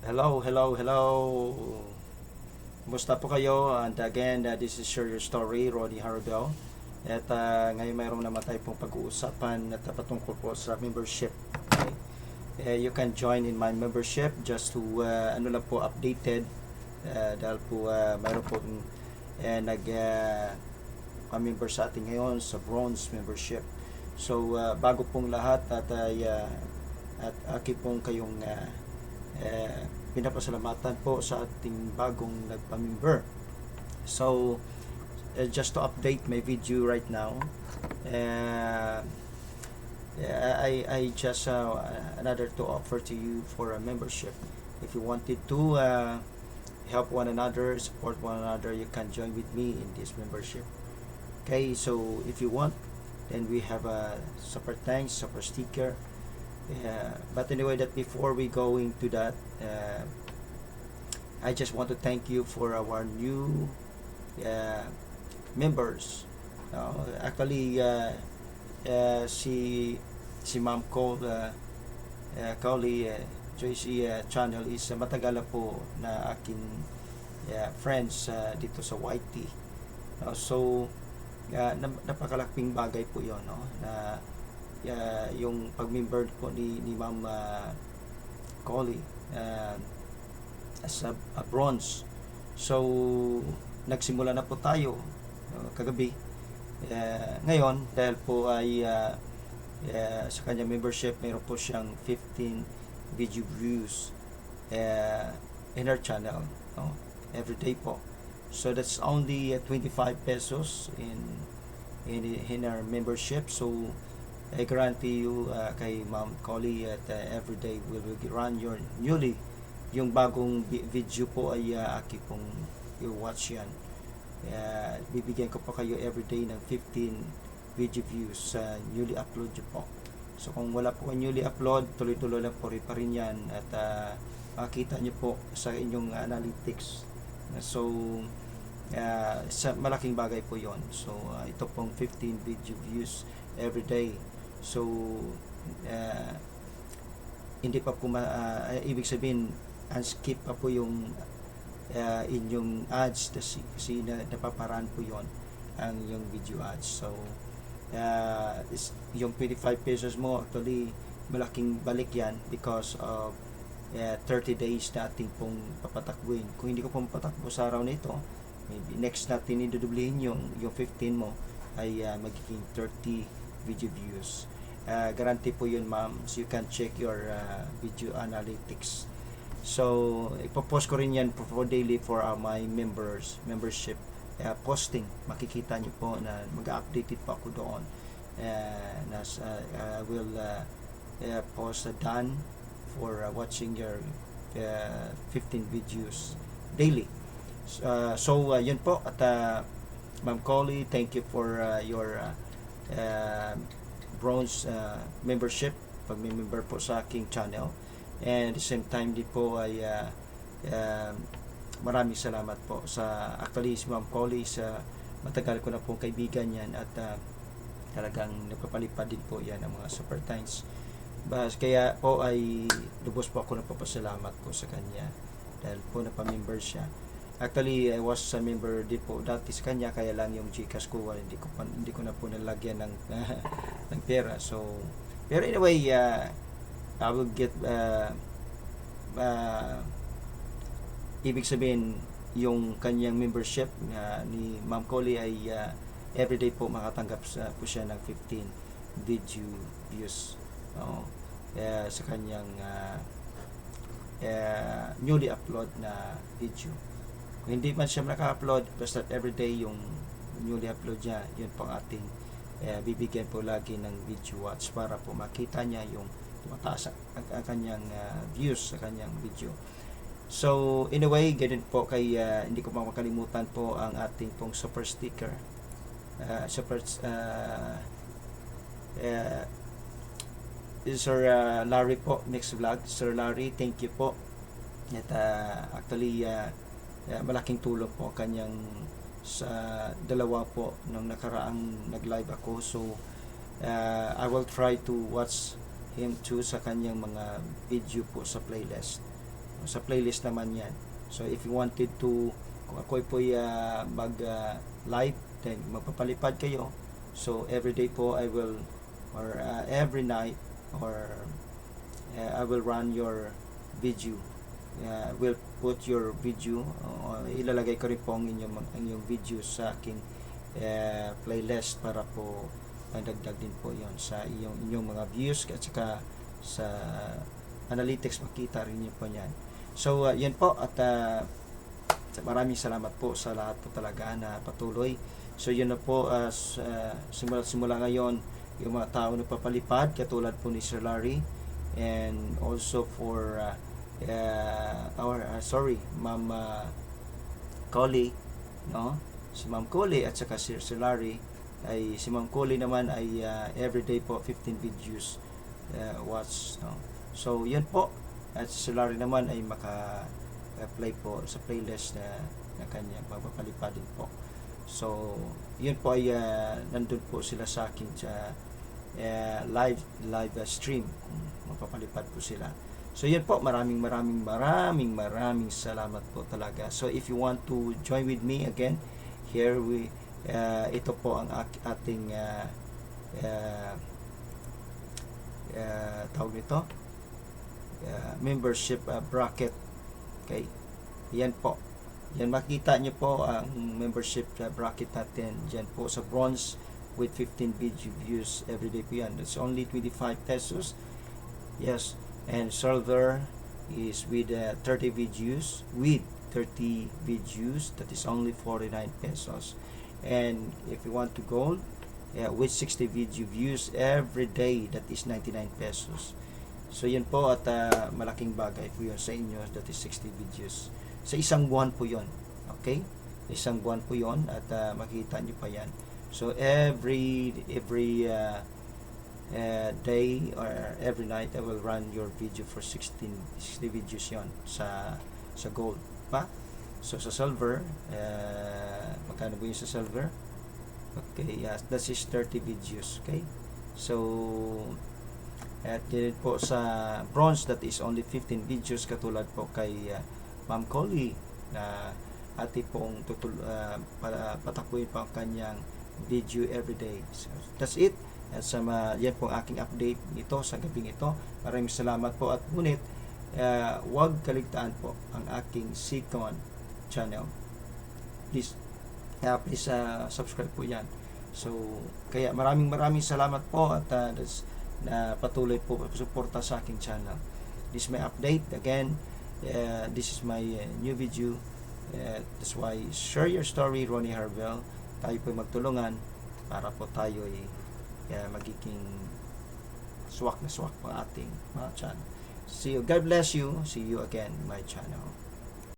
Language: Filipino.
Hello, hello, hello. Kumusta po kayo? And again, this is Share Your Story, Roddy Harabel. At ngayon mayroon naman tayo pong pag-uusapan at patungkol po sa membership. Okay? You can join in my membership just to ano lang po updated dahil po mayroon po nag member sa atin ngayon sa bronze membership. So bago pong lahat at aki pong kayong pinapasalamatan po sa ating bagong nagpamember. So, just to update my video right now, I just another to offer to you for a membership. If you wanted to help one another, support one another, you can join with me in this membership. Okay, so if you want, then we have a super thanks, super sticker. But anyway, that before we go into that, I just want to thank you for our new members. Actually, si Ma'am Cole Joyce channel is matagal na po na aking friends dito sa YT. So, napakalaking bagay po yon, no? Na yung pag-member po ni Ma'am Collie as a bronze. So nagsimula na po tayo kagabi. Ngayon dahil po ay sa kanya membership, mayroon po siyang 15 video views in our channel, no? Every day po. So that's only 25 pesos in our membership. So I guarantee you kay Ma'am Collie at every day we will run your newly yung bagong video po ay aki pong i-watch yan. Bibigyan ko pa kayo every day ng 15 video views sa newly upload nyo po. So kung wala po newly upload, tuloy-tuloy lang po rin pa rin yan at makita nyo po sa inyong analytics. So sa malaking bagay po yon. So ito pong 15 video views every day. So hindi pa po ibig sabihin unskip pa po yung inyong ads kasi napaparaan po yon ang yung video ads. So yung 25 pesos mo actually malaking balik yan because of 30 days na ating pong papatakbuhin. Kung hindi ko pong patakbo sa araw na ito, maybe next natin idudublihin yung 15 mo ay magiging 30 video views. Guarantee po yun, ma'am, so you can check your video analytics. So ipopost ko rin yan for daily for my membership posting. Makikita nyo po na mag-update po ako doon. I will post done for watching your 15 videos daily. So yun po at Ma'am Collie, thank you for your bronze membership, pag-member po sa aking channel, and at the same time din po ay maraming salamat po sa actually si Ma'am Collie, sa matagal ko na pong kaibigan yan at talagang nagpapalipad din po yan ang mga super thanks. Kaya po ay lubos po ako napapasalamat po sa kanya dahil po napamember siya. Actually, I was a member din po dati sa kanya, kaya lang yung Gcash ko hindi ko na po nalagyan ng ng pera. So, pero anyway, I will get ibig sabihin yung kanyang membership ni Ma'am Collie ay everyday po makatanggap po siya ng 15 video views, sa kanyang newly upload na video. Kung hindi man siya naka-upload, basta everyday yung newly upload niya, yun po ating bibigyan po lagi ng video watch para po makita niya yung tumataas ang kanyang views sa kanyang video. So anyway, ganun po kay hindi ko makakalimutan po ang ating pong super sticker, Sir Larry po, next vlog. Sir Larry, thank you po. At actually malaking tulong po kanyang sa dalawa po nung nakaraang nag-live ako. So I will try to watch him too sa kanyang mga video po sa playlist. sa playlist naman yan. So if you wanted to, kung ako po mag live, then magpapalipad kayo. So every day po I will, or every night, or I will run your video. Will put your video, ilalagay ko rin po ang inyong video sa aking playlist para po dagdag din po yon sa inyong mga views at saka sa analytics, makita rin niyo po yan. So yan po, at maraming salamat po sa lahat po talaga na patuloy. So yun na po, simula ngayon yung mga tao na papalipad katulad po ni Sir Larry, and also for Ma'am Coley, no? Si Ma'am Coley at saka Sir Larry, ay si Ma'am Coley naman ay everyday po 15 videos watch, no? So yun po, at si Sir Larry naman ay maka-play po sa playlist na kanya papalipad din po. So yun po ay nandun po sila sa akin sa live stream, mapapalipad po sila. So yun po, maraming salamat po talaga. So if you want to join with me again, here ito po ang ating tawag nito, membership bracket. Okay, yan po, yan makita nyo po ang membership bracket natin dyan po sa bronze with 15 video views everyday po yan. That's only 25 pesos. Yes. And silver is with 30 videos, that is only 49 pesos. And if you want to gold, with 60 video views every day, that is 99 pesos. So yun po, at malaking bagay po yun sa inyo, that is 60 videos sa isang buwan po yun. Okay, isang buwan po yun, at makita nyo pa yan. So every day or every night I will run your video for 60 videos yon sa gold pa. So sa silver, magkano po yung sa silver? Okay, yes, that is 30 videos. Okay, so at din po sa bronze, that is only 15 videos, katulad po kay Ma'am Coley na ati pong patakuin pa ang kanyang video everyday. So that's it. At yan po ang aking update nito sa gabing ito. Maraming salamat po, at ngunit huwag kaligtaan po ang aking second channel. Please subscribe po yan. So kaya maraming salamat po, at na patuloy po suporta sa aking channel. This is my update again. This is my new video. That's why share your story, Ronnie Harvel. Tayo po magtulungan para po tayo magiging swak na swak po ating mga channel. See you. God bless you. See you again in my channel.